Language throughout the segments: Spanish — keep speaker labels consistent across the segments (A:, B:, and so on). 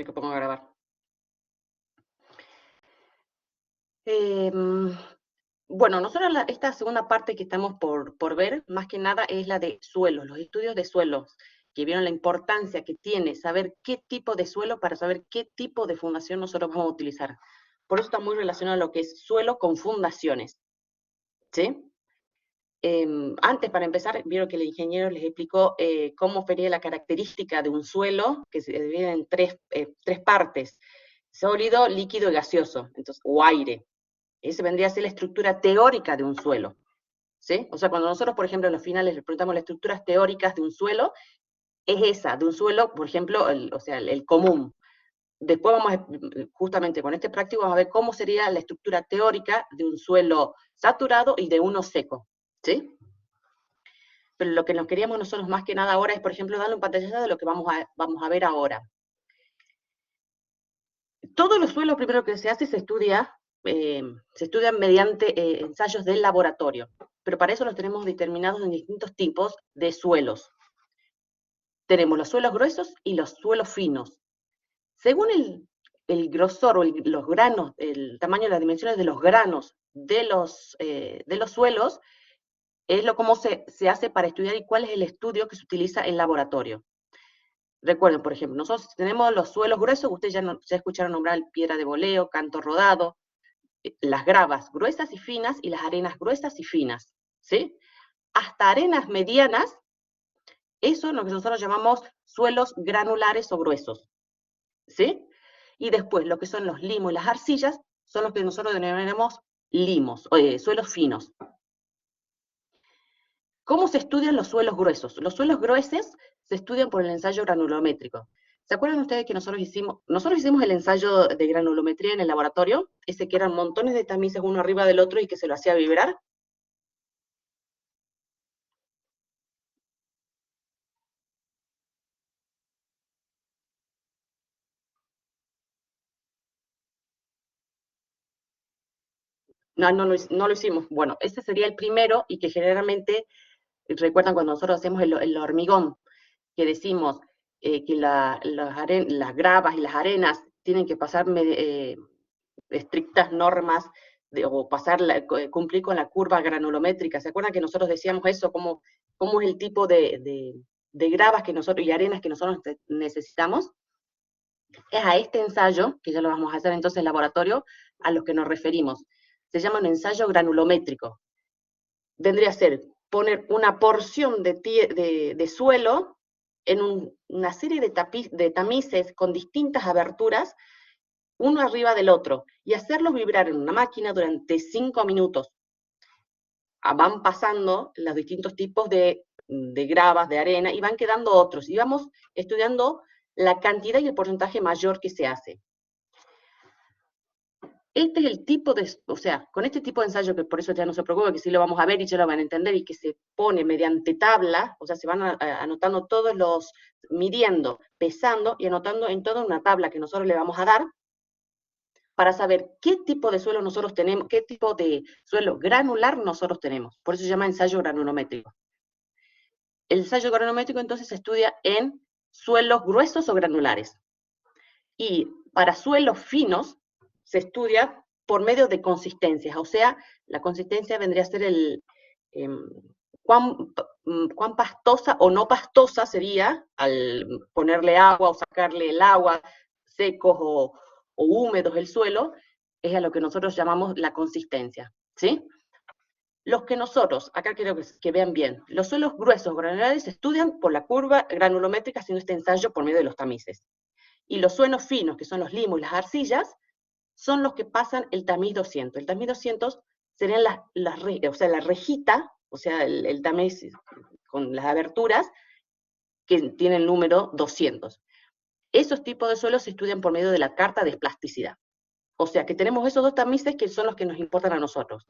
A: que pongo a grabar. Em, bueno, nosotros esta segunda parte que estamos por ver, más que nada, es la de suelos, los estudios de suelos, que vieron la importancia que tiene saber qué tipo de suelo para saber qué tipo de fundación nosotros vamos a utilizar. Por eso está muy relacionado a lo que es suelo con fundaciones, ¿sí? Antes, para empezar, vieron que el ingeniero les explicó cómo sería la característica de un suelo, que se divide en tres partes: sólido, líquido y gaseoso, entonces, o aire. Esa vendría a ser la estructura teórica de un suelo, ¿sí? O sea, cuando nosotros, por ejemplo, en los finales les preguntamos las estructuras teóricas de un suelo, es esa, de un suelo, por ejemplo, el común. Después vamos justamente con este práctico, vamos a ver cómo sería la estructura teórica de un suelo saturado y de uno seco, ¿sí? Pero lo que nos queríamos nosotros más que nada ahora es, por ejemplo, darle un pantallazo de lo que vamos a ver ahora. Todos los suelos, primero que se hace, se estudian mediante ensayos del laboratorio, pero para eso los tenemos determinados en distintos tipos de suelos. Tenemos los suelos gruesos y los suelos finos. Según el grosor o los granos, el tamaño, las dimensiones de los granos de los suelos, es cómo se hace para estudiar y cuál es el estudio que se utiliza en laboratorio. Recuerden, por ejemplo, nosotros tenemos los suelos gruesos, ustedes ya escucharon nombrar piedra de boleo, canto rodado, las gravas gruesas y finas y las arenas gruesas y finas, ¿sí? Hasta arenas medianas, eso es lo que nosotros llamamos suelos granulares o gruesos, ¿sí? Y después, lo que son los limos y las arcillas, son los que nosotros denominamos limos, suelos finos. ¿Cómo se estudian los suelos gruesos? Los suelos gruesos se estudian por el ensayo granulométrico. ¿Se acuerdan ustedes que nosotros hicimos el ensayo de granulometría en el laboratorio? Ese que eran montones de tamices uno arriba del otro y que se lo hacía vibrar. No lo hicimos. Bueno, ese sería el primero y que generalmente, recuerdan cuando nosotros hacemos el hormigón, que decimos que las gravas y las arenas tienen que pasar estrictas normas o cumplir con la curva granulométrica. ¿Se acuerdan que nosotros decíamos eso? ¿Cómo es el tipo de gravas que nosotros y arenas que nosotros necesitamos? Es a este ensayo, que ya lo vamos a hacer entonces en laboratorio, a los que nos referimos. Se llama un ensayo granulométrico. Vendría a ser poner una porción de suelo en una serie de tamices con distintas aberturas, uno arriba del otro, y hacerlos vibrar en una máquina durante 5 minutos. Van pasando los distintos tipos de gravas, de arena, y van quedando otros, y vamos estudiando la cantidad y el porcentaje mayor que se hace. Este es el tipo o sea, con este tipo de ensayo, que por eso ya no se preocupe, que sí lo vamos a ver y ya lo van a entender, y que se pone mediante tabla, o sea, se van anotando todos midiendo, pesando y anotando en toda una tabla que nosotros le vamos a dar, para saber qué tipo de suelo nosotros tenemos, qué tipo de suelo granular nosotros tenemos. Por eso se llama ensayo granulométrico. El ensayo granulométrico entonces se estudia en suelos gruesos o granulares. Y para suelos finos se estudia por medio de consistencias, o sea, la consistencia vendría a ser cuán pastosa o no pastosa sería al ponerle agua o sacarle el agua, secos o húmedos el suelo, es a lo que nosotros llamamos la consistencia, ¿sí? Los que nosotros, acá quiero que vean bien, los suelos gruesos granulares se estudian por la curva granulométrica haciendo este ensayo por medio de los tamices. Y los suelos finos, que son los limos y las arcillas, son los que pasan el tamiz 200. El tamiz 200 serían la rejita, o sea, el tamiz con las aberturas, que tiene el número 200. Esos tipos de suelos se estudian por medio de la carta de plasticidad. O sea, que tenemos esos dos tamices que son los que nos importan a nosotros.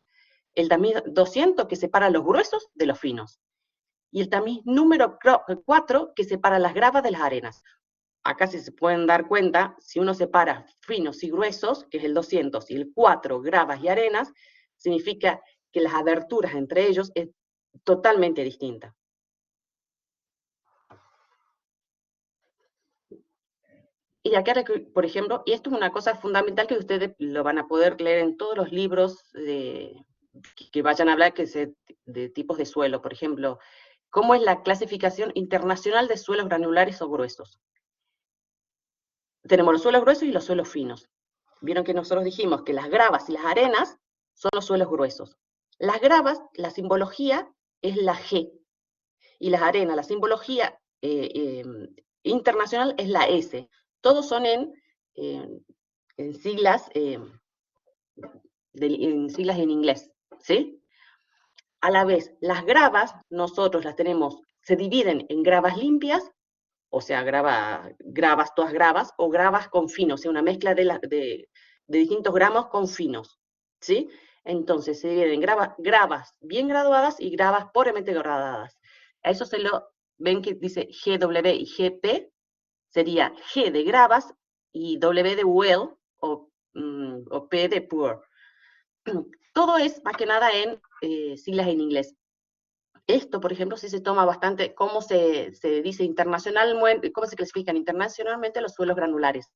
A: El tamiz 200 que separa los gruesos de los finos. Y el tamiz número 4 que separa las gravas de las arenas. Acá, si se pueden dar cuenta, si uno separa finos y gruesos, que es el 200, y el 4, gravas y arenas, significa que las aberturas entre ellos es totalmente distinta. Y acá, por ejemplo, y esto es una cosa fundamental que ustedes lo van a poder leer en todos los libros que vayan a hablar de tipos de suelo, por ejemplo, cómo es la clasificación internacional de suelos granulares o gruesos. Tenemos los suelos gruesos y los suelos finos. Vieron que nosotros dijimos que las gravas y las arenas son los suelos gruesos. Las gravas, la simbología es la G, y las arenas, la simbología internacional es la S. Todos son en siglas, en siglas en inglés, ¿sí? A la vez, las gravas, nosotros las tenemos, se dividen en gravas limpias, o sea, gravas, todas gravas, o gravas con finos, o sea, una mezcla de distintos gramos con finos, ¿sí? Entonces, se dividen en gravas bien graduadas y gravas pobremente gradadas. A eso se lo ven que dice GW y GP, sería G de gravas y W de well, o P de poor. Todo es, más que nada, en siglas en inglés. Esto, por ejemplo, sí se toma bastante, cómo se dice internacionalmente, cómo se clasifican internacionalmente los suelos granulares,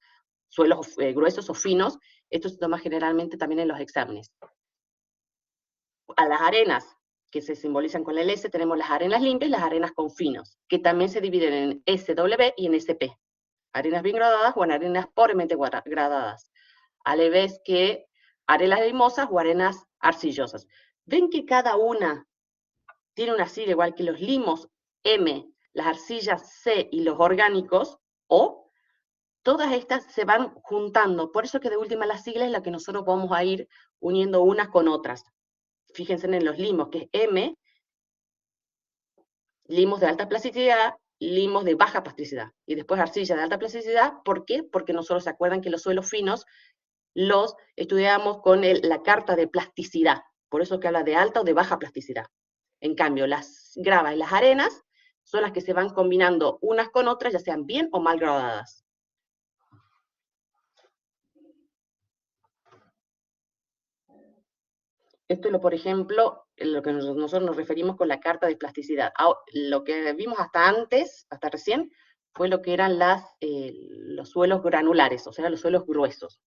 A: suelos gruesos o finos. Esto se toma generalmente también en los exámenes. A las arenas, que se simbolizan con el S, tenemos las arenas limpias y las arenas con finos, que también se dividen en SW y en SP. Arenas bien gradadas o en arenas pobremente gradadas. A la vez que arenas limosas o arenas arcillosas. Ven que cada una tiene una sigla igual que los limos, M, las arcillas, C, y los orgánicos, O. Todas estas se van juntando. Por eso que de última la sigla es la que nosotros vamos a ir uniendo unas con otras. Fíjense en los limos, que es M, limos de alta plasticidad, limos de baja plasticidad. Y después arcilla de alta plasticidad. ¿Por qué? Porque nosotros se acuerdan que los suelos finos los estudiamos con la carta de plasticidad. Por eso que habla de alta o de baja plasticidad. En cambio, las gravas y las arenas son las que se van combinando unas con otras, ya sean bien o mal gradadas. Esto es, por ejemplo, lo que nosotros nos referimos con la carta de plasticidad. Lo que vimos hasta antes, hasta recién, fue lo que eran los suelos granulares, o sea, los suelos gruesos,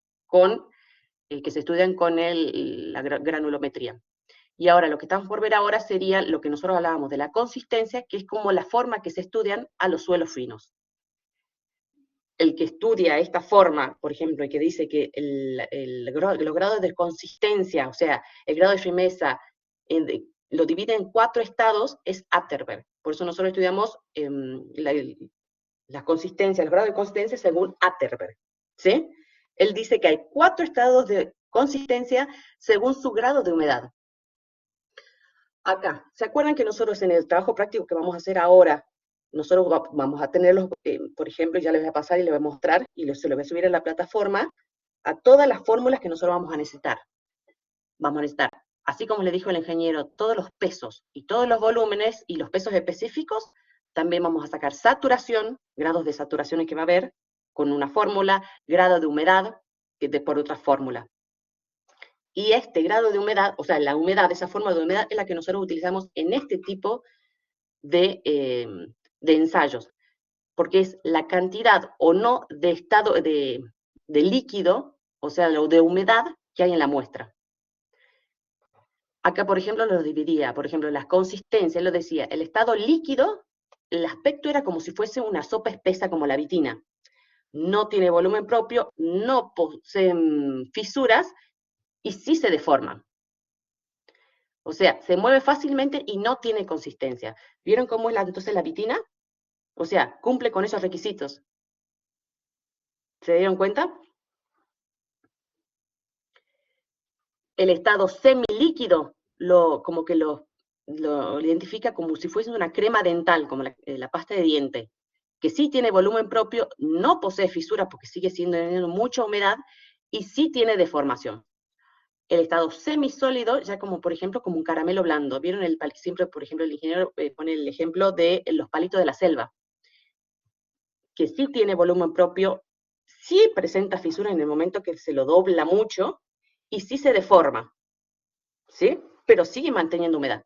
A: que se estudian con la granulometría. Y ahora lo que estamos por ver ahora sería lo que nosotros hablábamos de la consistencia, que es como la forma que se estudian a los suelos finos. El que estudia esta forma, por ejemplo, y que dice que los grados de consistencia, o sea, el grado de firmeza, lo divide en 4 estados, es Atterberg. Por eso nosotros estudiamos la consistencia, el grado de consistencia según Atterberg, ¿sí? Él dice que hay 4 estados de consistencia según su grado de humedad. Acá, ¿se acuerdan que nosotros en el trabajo práctico que vamos a hacer ahora, nosotros vamos a tenerlos, por ejemplo, ya les voy a pasar y les voy a mostrar, y se los voy a subir a la plataforma, a todas las fórmulas que nosotros vamos a necesitar. Vamos a necesitar, así como le dijo el ingeniero, todos los pesos y todos los volúmenes y los pesos específicos. También vamos a sacar saturación, grados de saturación que va a haber, con una fórmula, grado de humedad, por otra fórmula. Y este grado de humedad, o sea, la humedad, esa forma de humedad es la que nosotros utilizamos en este tipo de ensayos, porque es la cantidad o no de estado de líquido, o sea, de humedad que hay en la muestra. Acá, por ejemplo, lo dividía, por ejemplo, las consistencias, lo decía, el estado líquido, el aspecto era como si fuese una sopa espesa como la vitina. No tiene volumen propio, no poseen fisuras y sí se deforman. O sea, se mueve fácilmente y no tiene consistencia. ¿Vieron cómo es entonces la vitina? O sea, cumple con esos requisitos. ¿Se dieron cuenta? El estado semilíquido como que lo identifica como si fuese una crema dental, como la pasta de diente, que sí tiene volumen propio, no posee fisuras porque sigue teniendo mucha humedad y sí tiene deformación. El estado semisólido, ya como por ejemplo como un caramelo blando. ¿Vieron siempre, por ejemplo, el ingeniero pone el ejemplo de los palitos de la selva? Que sí tiene volumen propio, sí presenta fisuras en el momento que se lo dobla mucho y sí se deforma, ¿sí? Pero sigue manteniendo humedad.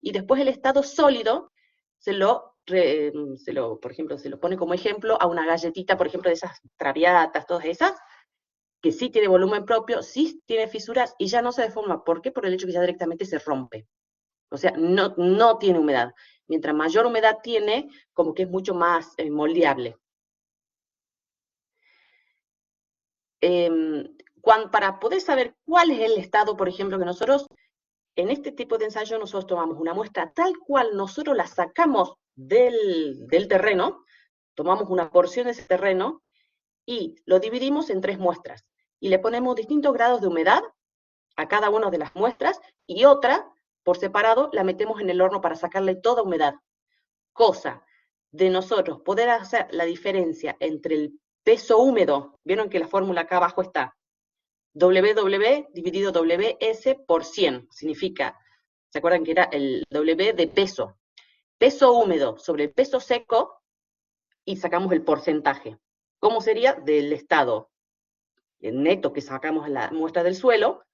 A: Y después el estado sólido se lo por ejemplo, se lo pone como ejemplo a una galletita, por ejemplo, de esas traviatas, todas esas, que sí tiene volumen propio, sí tiene fisuras y ya no se deforma. ¿Por qué? Por el hecho que ya directamente se rompe. O sea, no tiene humedad. Mientras mayor humedad tiene, como que es mucho más moldeable. Para poder saber cuál es el estado, por ejemplo, que nosotros, en este tipo de ensayo, nosotros tomamos una muestra tal cual nosotros la sacamos del terreno, tomamos una porción de ese terreno y lo dividimos en 3 muestras. Y le ponemos distintos grados de humedad a cada una de las muestras y otra, por separado, la metemos en el horno para sacarle toda humedad. Cosa de nosotros poder hacer la diferencia entre el peso húmedo, vieron que la fórmula acá abajo está, WW dividido WS por 100, significa, ¿se acuerdan que era el W de peso? Peso húmedo sobre el peso seco y sacamos el porcentaje. ¿Cómo sería? Del estado neto que sacamos en la muestra del suelo,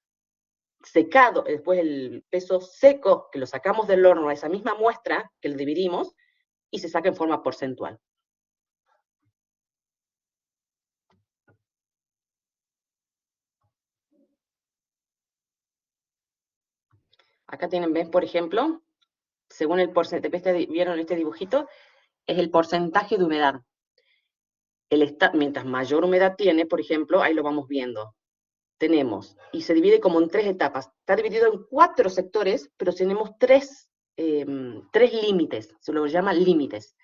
A: secado, después el peso seco que lo sacamos del horno a esa misma muestra que lo dividimos y se saca en forma porcentual. Acá tienen, ven, por ejemplo, según el porcentaje, ¿vieron este dibujito? Es el porcentaje de humedad. Mientras mayor humedad tiene, por ejemplo, ahí lo vamos viendo. Tenemos, y se divide como en 3 etapas. Está dividido en 4 sectores, pero tenemos 3 límites, se lo llama límites.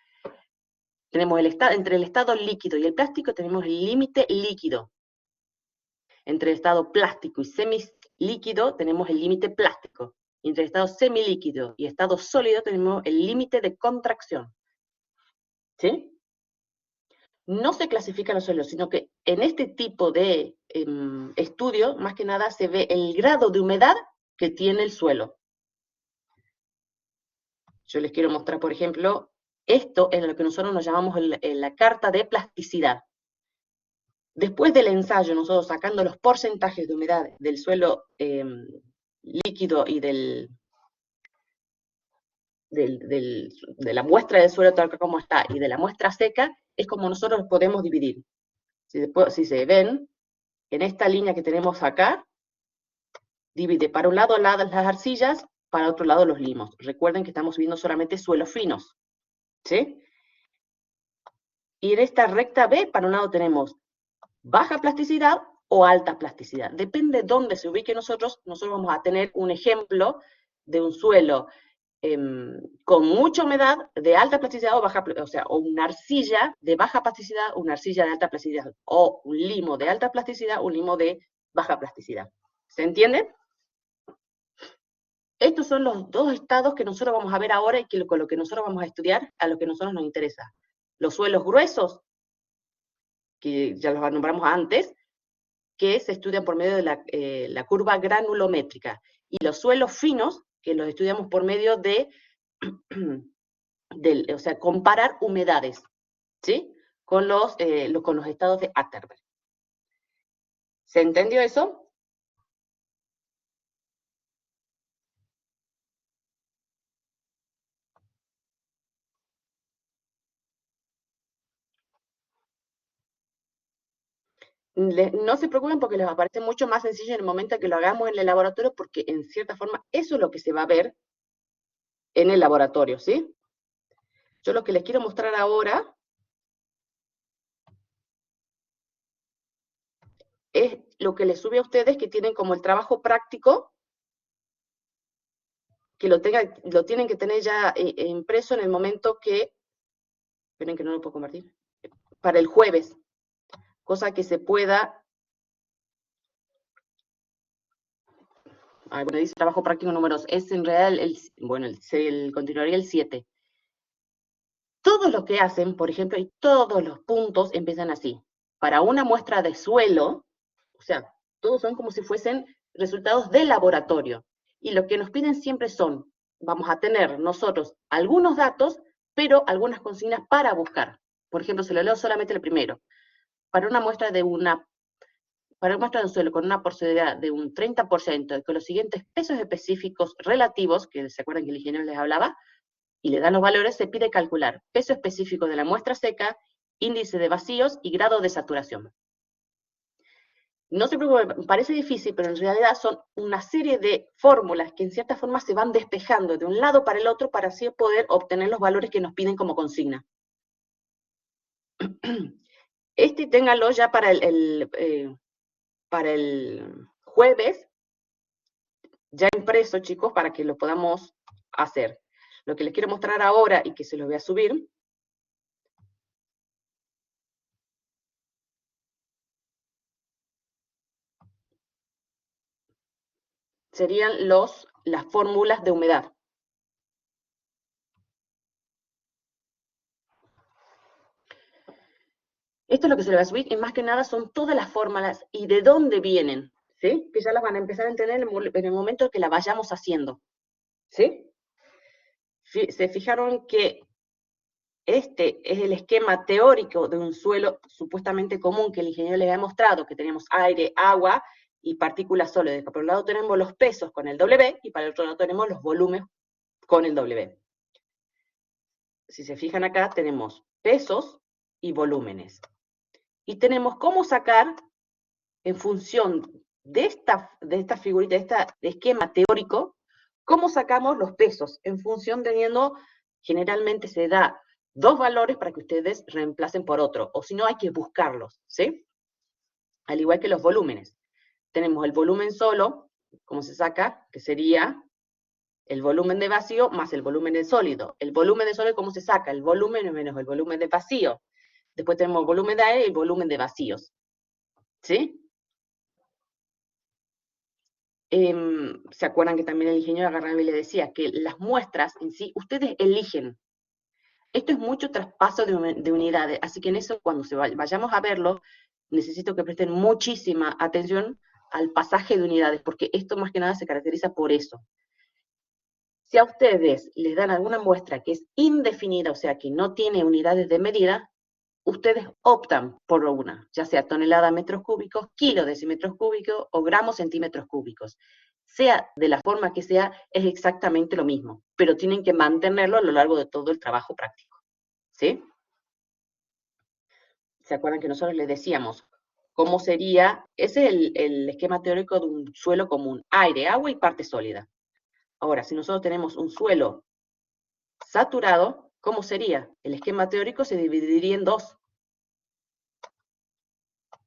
A: Tenemos entre el estado líquido y el plástico tenemos el límite líquido. Entre el estado plástico y semilíquido tenemos el límite plástico. Y entre el estado semilíquido y estado sólido tenemos el límite de contracción. ¿Sí? No se clasifican los suelos, sino que en este tipo de estudio, más que nada, se ve el grado de humedad que tiene el suelo. Yo les quiero mostrar, por ejemplo, esto es lo que nosotros nos llamamos la carta de plasticidad. Después del ensayo, nosotros sacando los porcentajes de humedad del suelo líquido y de la muestra del suelo tal como está y de la muestra seca, es como nosotros podemos dividir. Si se ven, en esta línea que tenemos acá, divide para un lado las arcillas, para otro lado los limos. Recuerden que estamos viendo solamente suelos finos, ¿sí? Y en esta recta B, para un lado tenemos baja plasticidad o alta plasticidad. Depende de dónde se ubique nosotros vamos a tener un ejemplo de un suelo con mucha humedad de alta plasticidad o baja, o sea, o una arcilla de baja plasticidad, una arcilla de alta plasticidad, o un limo de alta plasticidad, un limo de baja plasticidad. ¿Se entiende? Estos son los 2 estados que nosotros vamos a ver ahora y con lo que nosotros vamos a estudiar, a lo que a nosotros nos interesa. Los suelos gruesos, que ya los nombramos antes, que se estudian por medio de la curva granulométrica, y los suelos finos, que los estudiamos por medio de, o sea, comparar humedades, ¿sí? Con los estados de Atterberg. ¿Se entendió eso? No se preocupen porque les va a parecer mucho más sencillo en el momento que lo hagamos en el laboratorio, porque en cierta forma eso es lo que se va a ver en el laboratorio, ¿sí? Yo lo que les quiero mostrar ahora es lo que les sube a ustedes, que tienen como el trabajo práctico, que lo tienen que tener ya impreso en el momento que, esperen que no lo puedo compartir, para el jueves, cosa que se pueda, bueno, dice trabajo práctico números, es en realidad, bueno, continuaría el 7. Todo lo que hacen, por ejemplo, y todos los puntos empiezan así. Para una muestra de suelo, o sea, todos son como si fuesen resultados de laboratorio. Y lo que nos piden siempre son, vamos a tener nosotros algunos datos, pero algunas consignas para buscar. Por ejemplo, se lo leo solamente el primero. Para una muestra de un suelo con una porcentabilidad de un 30% y con los siguientes pesos específicos relativos, que se acuerdan que el ingeniero les hablaba, y le dan los valores, se pide calcular peso específico de la muestra seca, índice de vacíos y grado de saturación. No se preocupen, parece difícil, pero en realidad son una serie de fórmulas que en cierta forma se van despejando de un lado para el otro para así poder obtener los valores que nos piden como consigna. Ténganlo ya para el jueves, ya impreso, chicos, para que lo podamos hacer. Lo que les quiero mostrar ahora y que se los voy a subir serían las fórmulas de humedad. Esto es lo que se le va a subir y más que nada son todas las fórmulas y de dónde vienen, ¿sí? Que ya las van a empezar a entender en el momento que la vayamos haciendo, ¿sí? Se fijaron que este es el esquema teórico de un suelo supuestamente común que el ingeniero les había mostrado, que tenemos aire, agua y partículas sólidas. Por un lado tenemos los pesos con el W y para el otro lado tenemos los volúmenes con el W. Si se fijan acá, tenemos pesos y volúmenes. Y tenemos cómo sacar, en función de esta figurita, de este esquema teórico, cómo sacamos los pesos, en función teniendo, generalmente se da dos valores para que ustedes reemplacen por otro, o si no hay que buscarlos, ¿sí? Al igual que los volúmenes. Tenemos el volumen solo, ¿cómo se saca? Que sería el volumen de vacío más el volumen de sólido. El volumen de sólido, ¿cómo se saca? El volumen menos el volumen de vacío. Después tenemos el volumen de aire y el volumen de vacíos. ¿Sí? ¿Se acuerdan que también el ingeniero agarraba y le decía que las muestras en sí, ustedes eligen? Esto es mucho traspaso de unidades, así que en eso, cuando vayamos a verlo, necesito que presten muchísima atención al pasaje de unidades, porque esto más que nada se caracteriza por eso. Si a ustedes les dan alguna muestra que es indefinida, o sea, que no tiene unidades de medida, ustedes optan por una, ya sea tonelada metros cúbicos, kilo decímetros cúbicos o gramos centímetros cúbicos. Sea de la forma que sea, es exactamente lo mismo, pero tienen que mantenerlo a lo largo de todo el trabajo práctico. ¿Sí? ¿Se acuerdan que nosotros les decíamos cómo sería? Ese es el esquema teórico de un suelo común, aire, agua y parte sólida. Ahora, si nosotros tenemos un suelo saturado, ¿cómo sería? El esquema teórico se dividiría en dos: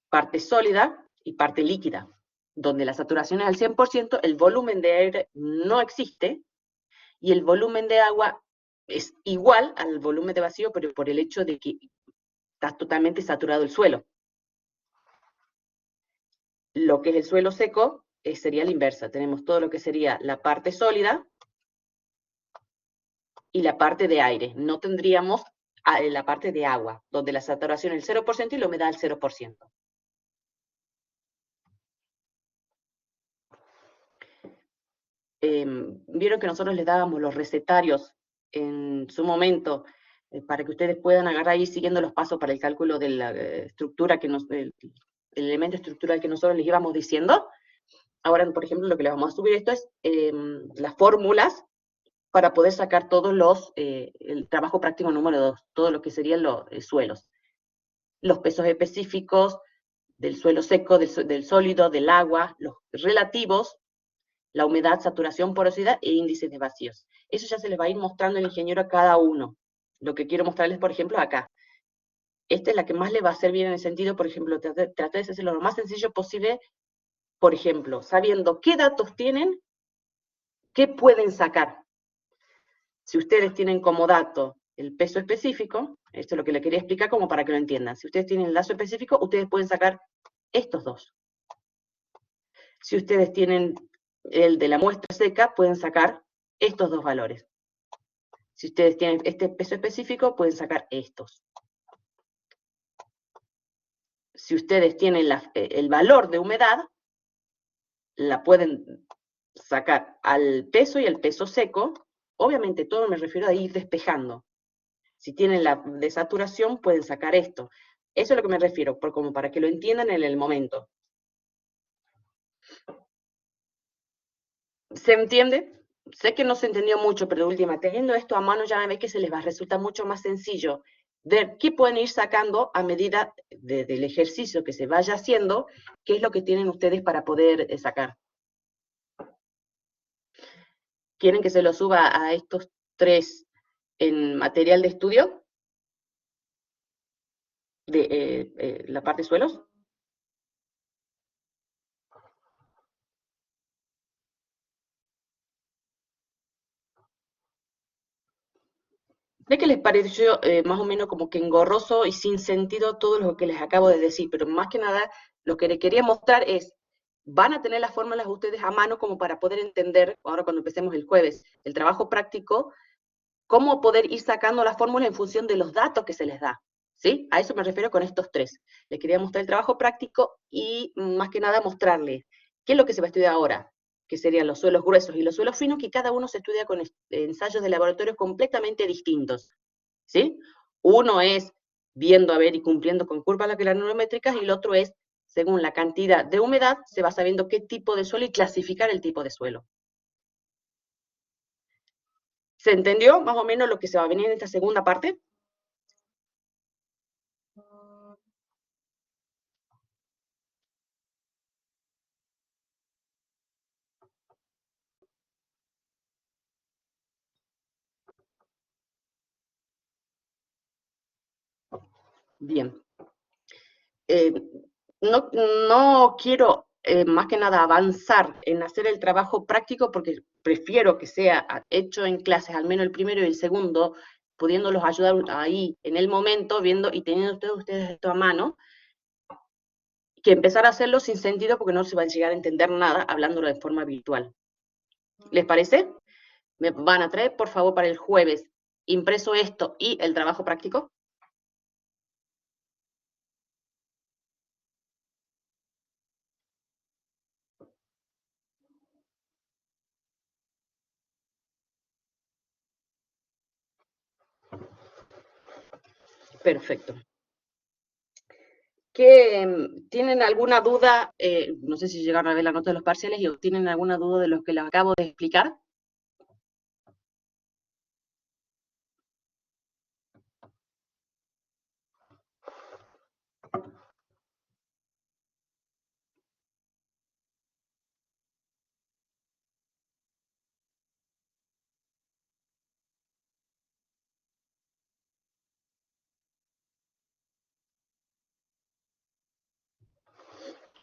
A: parte sólida y parte líquida, donde la saturación es al 100%, el volumen de aire no existe, y el volumen de agua es igual al volumen de vacío, pero por el hecho de que está totalmente saturado el suelo. Lo que es el suelo seco sería la inversa. Tenemos todo lo que sería la parte sólida y la parte de aire. No tendríamos la parte de agua, donde la saturación es el 0% y la humedad el 0%. Vieron que nosotros les dábamos los recetarios en su momento para que ustedes puedan agarrar y ir siguiendo los pasos para el cálculo de la estructura, el elemento estructural que nosotros les íbamos diciendo. Ahora, por ejemplo, lo que les vamos a subir esto es las fórmulas para poder sacar el trabajo práctico número 2, todo lo que serían los suelos. Los pesos específicos del suelo seco, del sólido, del agua, los relativos, la humedad, saturación, porosidad e índices de vacíos. Eso ya se les va a ir mostrando el ingeniero a cada uno. Lo que quiero mostrarles, por ejemplo, acá. Esta es la que más le va a hacer bien en el sentido, por ejemplo, tratar de hacerlo lo más sencillo posible, por ejemplo, sabiendo qué datos tienen, qué pueden sacar. Si ustedes tienen como dato el peso específico, esto es lo que le quería explicar como para que lo entiendan. Si ustedes tienen el dato específico, ustedes pueden sacar estos dos. Si ustedes tienen el de la muestra seca, pueden sacar estos dos valores. Si ustedes tienen este peso específico, pueden sacar estos. Si ustedes tienen el valor de humedad, la pueden sacar al peso y al peso seco. Obviamente todo me refiero a ir despejando. Si tienen la de saturación, pueden sacar esto. Eso es a lo que me refiero, como para que lo entiendan en el momento. ¿Se entiende? sé que no se entendió mucho, pero de última, teniendo esto a mano ya ve que se les va a resultar mucho más sencillo ver qué pueden ir sacando a medida del ejercicio que se vaya haciendo, qué es lo que tienen ustedes para poder sacar. ¿Quieren que se lo suba a estos tres en material de estudio de la parte suelos? ¿De qué les pareció más o menos como que engorroso y sin sentido todo lo que les acabo de decir? Pero más que nada, lo que les quería mostrar es, van a tener las fórmulas ustedes a mano como para poder entender, ahora cuando empecemos el jueves, el trabajo práctico, cómo poder ir sacando las fórmulas en función de los datos que se les da. ¿Sí? A eso me refiero con estos tres. Les quería mostrar el trabajo práctico y más que nada mostrarles qué es lo que se va a estudiar ahora, que serían los suelos gruesos y los suelos finos, que cada uno se estudia con ensayos de laboratorio completamente distintos. ¿Sí? Uno es viendo a ver y cumpliendo con curvas granulométricas y el otro es, según la cantidad de humedad, se va sabiendo qué tipo de suelo y clasificar el tipo de suelo. ¿Se entendió más o menos lo que se va a venir en esta segunda parte? Bien. Eh, no, no quiero más que nada avanzar en hacer el trabajo práctico porque prefiero que sea hecho en clases, al menos el primero y el segundo, pudiéndolos ayudar ahí en el momento, viendo y teniendo ustedes esto a mano, que empezar a hacerlo sin sentido porque no se va a llegar a entender nada hablándolo de forma virtual. ¿Les parece? ¿Me van a traer, por favor, para el jueves impreso esto y el trabajo práctico? Perfecto. ¿Que tienen alguna duda? No sé si llegaron a ver la nota de los parciales y tienen alguna duda de lo que les acabo de explicar.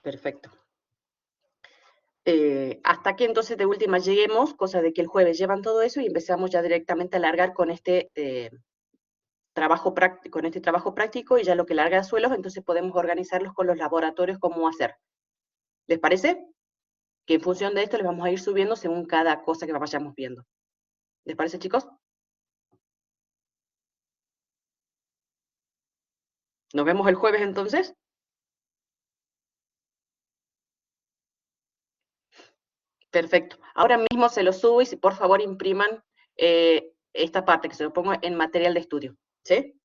A: Perfecto. Hasta que entonces de última lleguemos, cosa de que el jueves llevan todo eso y empezamos ya directamente a largar con este trabajo práctico y ya lo que larga a suelos, entonces podemos organizarlos con los laboratorios cómo hacer. ¿Les parece? Que en función de esto les vamos a ir subiendo según cada cosa que vayamos viendo. ¿Les parece, chicos? Nos vemos el jueves entonces. Perfecto. Ahora mismo se lo subo y si por favor impriman esta parte que se lo pongo en material de estudio. ¿Sí?